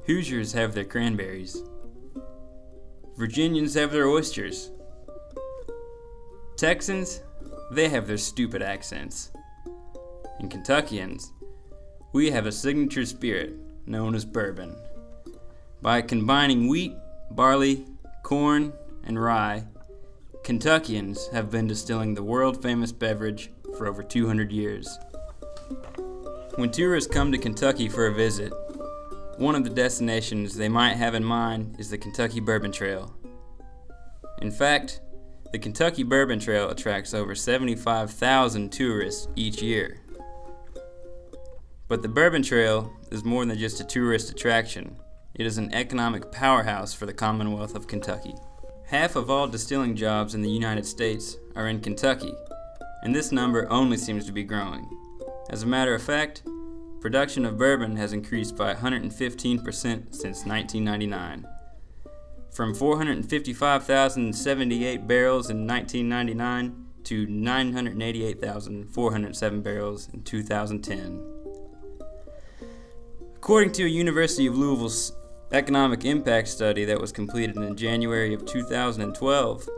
Hoosiers have their cranberries. Virginians have their oysters. Texans, they have their stupid accents. And Kentuckians, we have a signature spirit known as bourbon. By combining wheat, barley, corn, and rye, Kentuckians have been distilling the world-famous beverage for over 200 years. When tourists come to Kentucky for a visit, one of the destinations they might have in mind is the Kentucky Bourbon Trail. In fact, the Kentucky Bourbon Trail attracts over 75,000 tourists each year. But the Bourbon Trail is more than just a tourist attraction. It is an economic powerhouse for the Commonwealth of Kentucky. Half of all distilling jobs in the United States are in Kentucky, and this number only seems to be growing. As a matter of fact, production of bourbon has increased by 115% since 1999. From 455,078 barrels in 1999 to 988,407 barrels in 2010. According to a University of Louisville's economic impact study that was completed in January of 2012,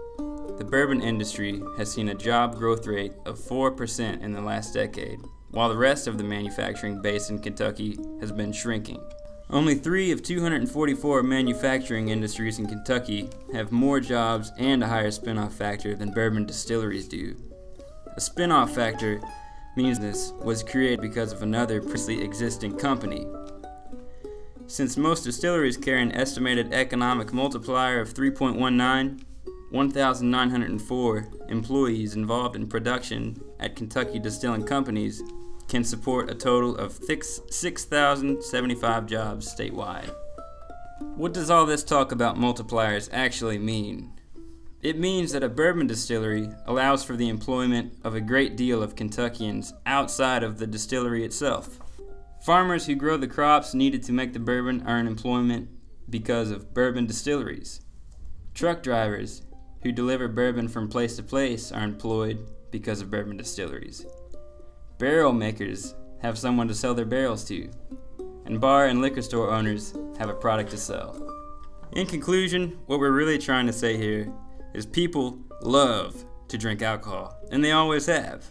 the bourbon industry has seen a job growth rate of 4% in the last decade, while the rest of the manufacturing base in Kentucky has been shrinking. Only 3 of 244 manufacturing industries in Kentucky have more jobs and a higher spin-off factor than bourbon distilleries do. A spin-off factor means this was created because of another previously existing company. Since most distilleries carry an estimated economic multiplier of 3.19, 1,904 employees involved in production at Kentucky distilling companies can support a total of 6,075 jobs statewide. What does all this talk about multipliers actually mean? It means that a bourbon distillery allows for the employment of a great deal of Kentuckians outside of the distillery itself. Farmers who grow the crops needed to make the bourbon are in employment because of bourbon distilleries. Truck drivers who deliver bourbon from place to place are employed because of bourbon distilleries. Barrel makers have someone to sell their barrels to, and bar and liquor store owners have a product to sell. In conclusion, what we're really trying to say here is people love to drink alcohol, and they always have.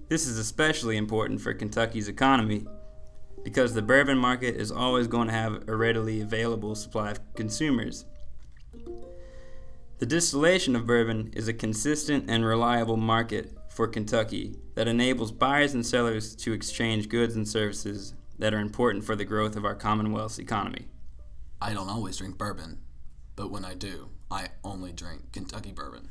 This is especially important for Kentucky's economy because the bourbon market is always going to have a readily available supply of consumers. The distillation of bourbon is a consistent and reliable market for Kentucky that enables buyers and sellers to exchange goods and services that are important for the growth of our Commonwealth's economy. I don't always drink bourbon, but when I do, I only drink Kentucky bourbon.